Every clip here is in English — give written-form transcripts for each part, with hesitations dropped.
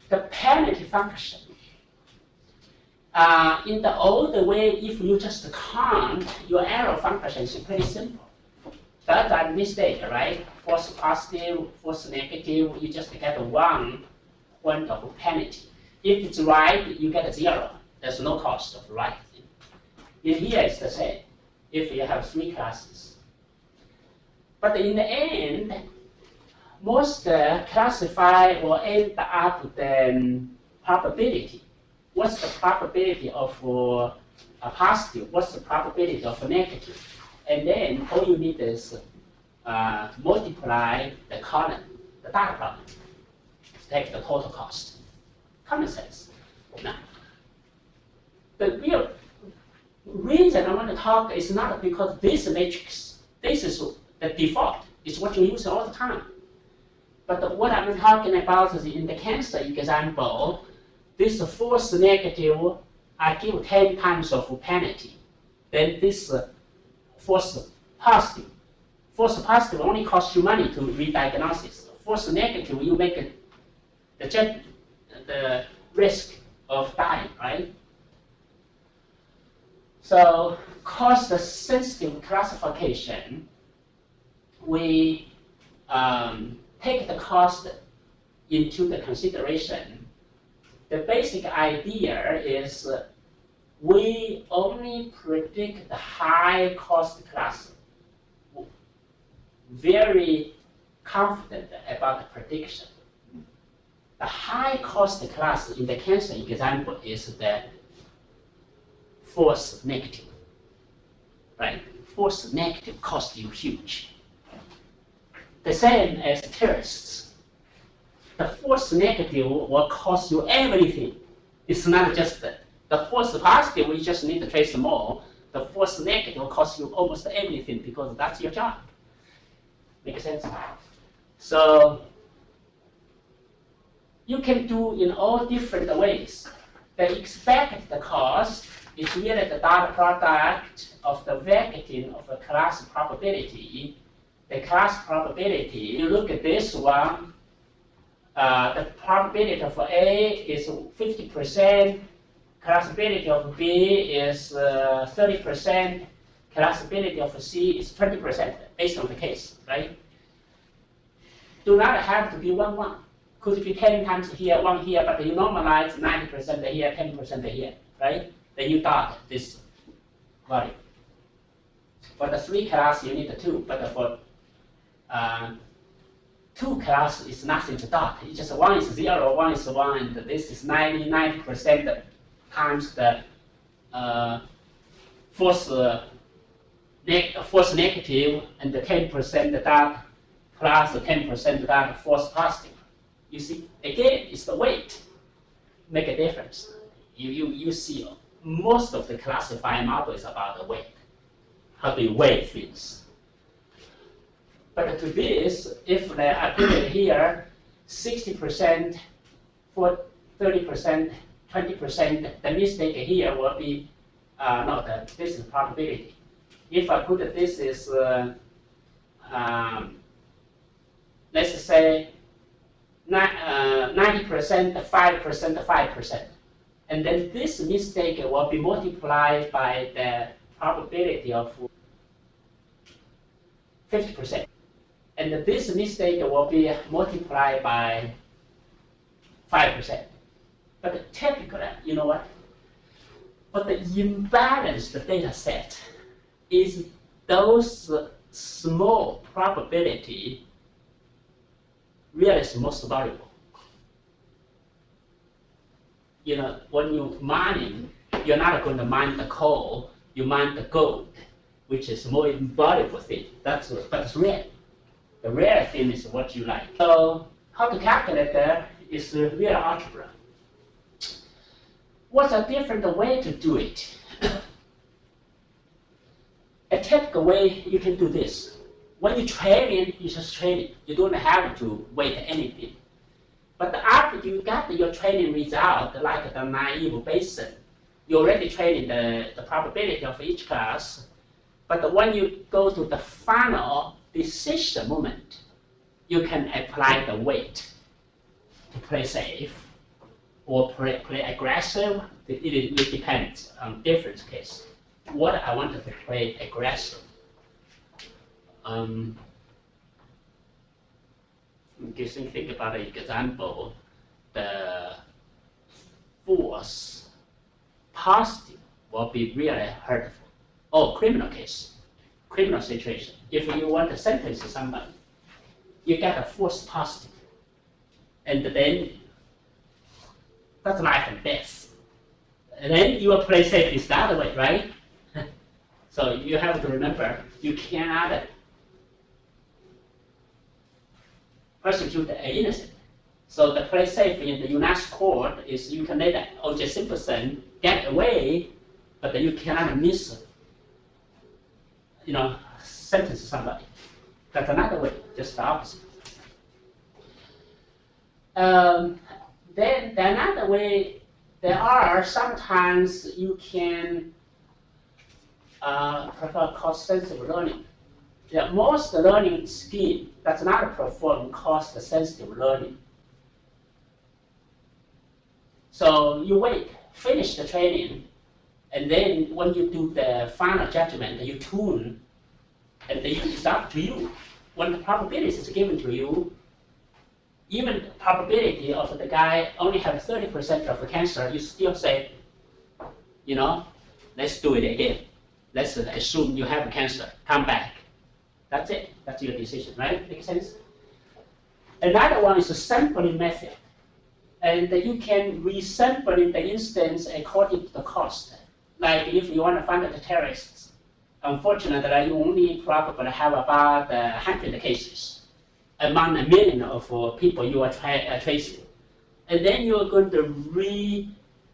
the penalty function. In the old way, if you just count, your error function is pretty simple. That's a mistake, right? False positive, false negative, you just get 1 point of penalty. If it's right, you get 0. There's no cost of right. In here, it's the same, if you have 3 classes. But in the end, most classify or end up the probability. What's the probability of a positive? What's the probability of a negative? And then all you need is multiply the column, the data column, take the total cost. Common sense. Now, the real reason I want to talk is not because this matrix, this is the default, it's what you use all the time. But what I'm talking about is in the cancer example, this false negative, I give 10 times of penalty. Then this false positive. False positive only costs you money to re-diagnosis. False negative, you make it the risk of dying, right? So cost-sensitive classification, we take the cost into the consideration. The basic idea is we only predict the high cost class. Very confident about the prediction. The high cost class in the cancer example is the false negative, right? False negative costs you huge. The same as terrorists. The false negative will cost you everything. It's not just the false positive, we just need to trace more. The false negative will cost you almost everything because that's your job. Make sense? So you can do in all different ways. The expected cost is really the dot product of the vectoring of a class probability. The class probability, you look at this one, the probability of A is 50%, classability of B is 30%, classability of C is 20%, based on the case, right? Do not have to be 1-1. Could be 10 times here, 1 here, but you normalize 90% here, 10% here, right? Then you dot this value. For the 3 class, you need 2, but for 2 class is nothing to dot. It's just 1 is 0, 1 is 1, and this is 90% times the false negative, and the 10% dot plus the 10% dot false positive. You see, again, it's the weight make a difference. You see, most of the classified model is about the weight, how do you weigh things. But to this, if I put it here, 60%, for 30%, 20%, the mistake here will be this is probability. If I put this is, let's say, 90%, 5%, 5%. And then this mistake will be multiplied by the probability of 50%. And this mistake will be multiplied by 5%. But typically, you know what? But the imbalanced data set is those small probability really is most valuable. You know, when you mining, you're not going to mine the coal, you mine the gold, which is more valuable thing. But it's rare. The rare thing is what you like. So how to calculate that is real algebra. What's a different way to do it? A typical way you can do this. When you train, you just train it. You don't have to wait anything. But after you got your training result, like the naive Bayesian, you already trained the probability of each class. But when you go to the final decision moment, you can apply the weight to play safe. or play aggressive. It depends on different case. What I want to play aggressive. Just think about an example. The force positive will be really hurtful. Oh, criminal case, criminal situation. If you want to sentence somebody, you get a false positive, and then that's life and death. And then you will play safe is the other way, right? So you have to remember, you cannot persecute the innocent. So the play safe in the United court is you can let O.J. Simpson get away, but you cannot sentence somebody. That's another way, just the opposite. Then another way, there are sometimes you can prefer cost-sensitive learning. Yeah, most learning scheme that's not perform cost-sensitive learning. So you wait, finish the training, and then when you do the final judgment, you tune, and then it's up to you. When the probability is given to you, even the probability of the guy only have 30% of the cancer, you still say, let's do it again. Let's assume you have cancer, come back. That's it, that's your decision, right? Make sense? Another one is a sampling method. And you can resample the instance according to the cost. Like if you want to find the terrorists, unfortunately, you only probably have about 100 cases among 1 million of people you are tracing. And then you're going to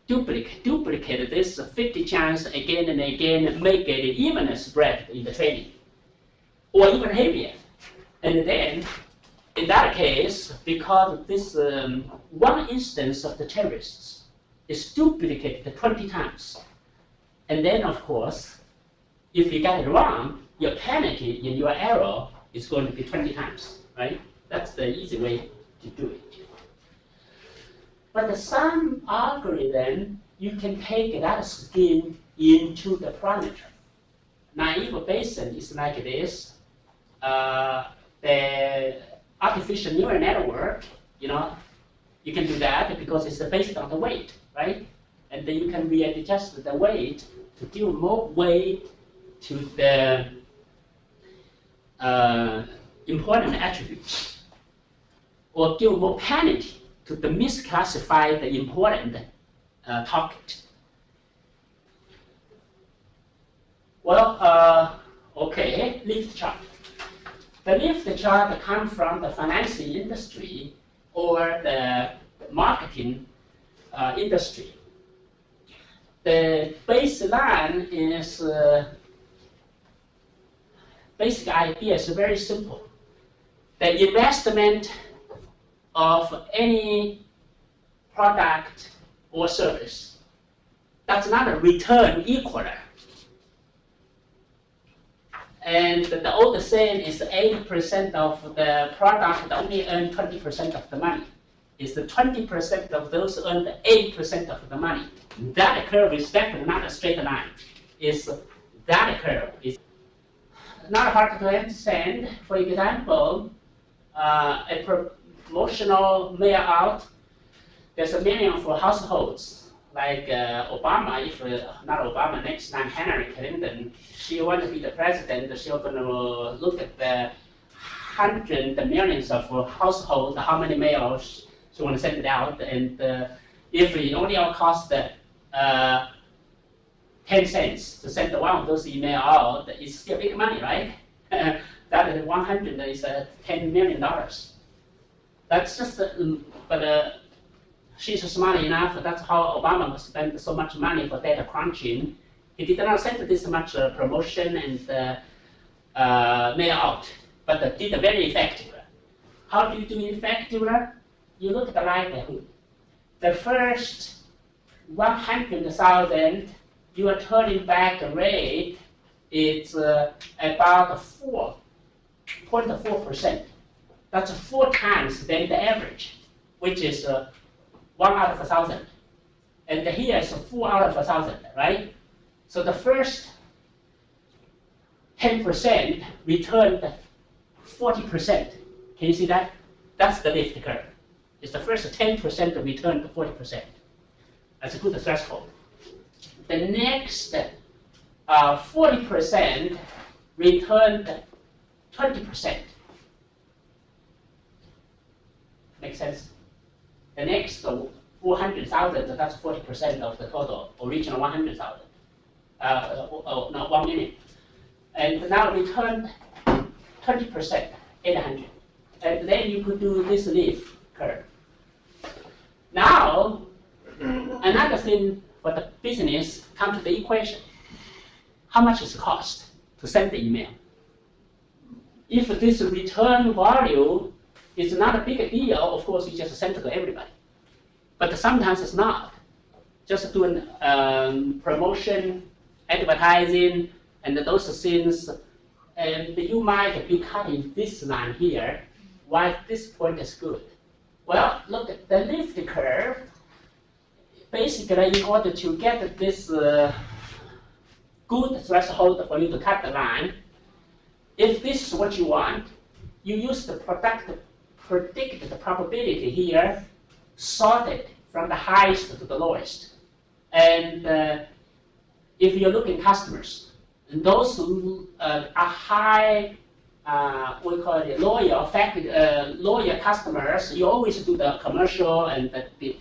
duplicate this 50 chance again and again, make it even spread in the training, or even heavier. And then, in that case, because this one instance of the terrorists is duplicated 20 times, and then of course, if you get it wrong, your penalty in your error is going to be 20 times, right? That's the easy way to do it. But some algorithm, you can take that scheme into the parameter. Naive Bayesian is like this. The artificial neural network, you can do that because it's based on the weight, right? And then you can readjust the weight to give more weight to the important attributes, or give more penalty to the misclassified important target. Well, okay, lift chart. The lift chart comes from the financing industry or the marketing industry. The baseline is, basic idea is very simple. The investment of any product or service, that's not a return equal. And the old saying is 80% of the product only earn 20% of the money. It's the 20% of those earn 80% of the money. That curve is definitely not a straight line. That curve is not hard to understand. For example, a promotional mail out, there's a million for households. Like Obama, if not Obama, next time Hillary Clinton, she wants to be the president, she's going to look at the hundreds of millions of households, how many mails she want to send it out, and if it only costs 10 cents to send one of those emails out, it's still big money, right? That is 100 is $10 million. That's just, but she's smart enough. That's how Obama spent so much money for data crunching. He did not send this much promotion and mail out, but did very effective. How do you do effective? You look at the likelihood. The first 100,000, your turning back rate is about 4.4%. That's 4 times than the average, which is 1 out of 1,000. And here is 4 out of 1,000, right? So the first 10% returned 40%. Can you see that? That's the lift curve. It's the first 10% returned 40%. That's a good threshold. The next 40% returned 20%. Make sense? The next 400,000, that's 40% of the total, original 100,000. No, 1 million. And now returned 20%, 800. And then you could do this leaf curve. Now, another thing for the business comes to the equation. How much is the cost to send the email? If this return value is not a big deal, of course, you just send it to everybody. But sometimes it's not. Just doing promotion, advertising, and those things, and you might be cutting this line here, while this point is good. Well, look at the lift curve. Basically, in order to get this good threshold for you to cut the line, if this is what you want, you use the predicted probability here, sorted from the highest to the lowest. And if you're looking at customers, and those who are high, we call it loyal customers, you always do the commercial and the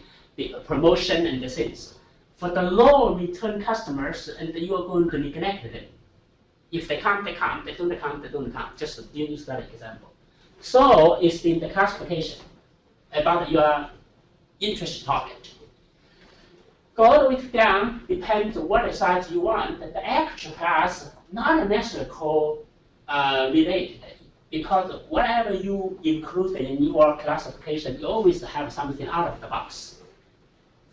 promotion and the things. For the low return customers, and you are going to neglect them. If they come, they come. They don't come, they don't come. Just use that example. So it's in the classification about your interest target. Go all the way down, depends on what size you want. The actual class not necessarily related, because whatever you include in your classification, you always have something out of the box.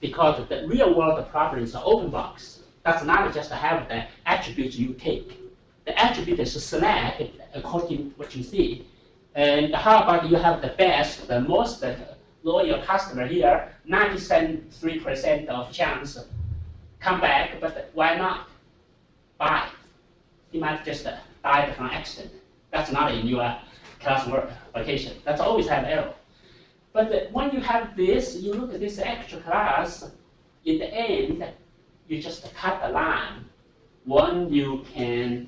Because the real world problem is an open box. That's not just have the attributes you take. The attribute is select according to what you see. And how about you have the best, the most loyal customer here, 93% of chance come back, but why not buy? He might just die from accident. That's not in your classification. That's always have error. But when you have this, you look at this extra class, in the end, you just cut the line. When you can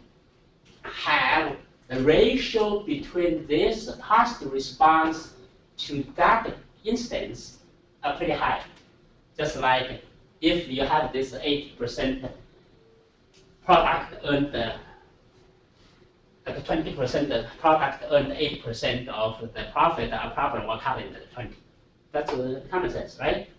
have the ratio between this positive response to that instance are pretty high. Just like if you have this 80% product earned, at 20% the product earned 80% of the profit, our problem will cut into 20. That's common sense, right?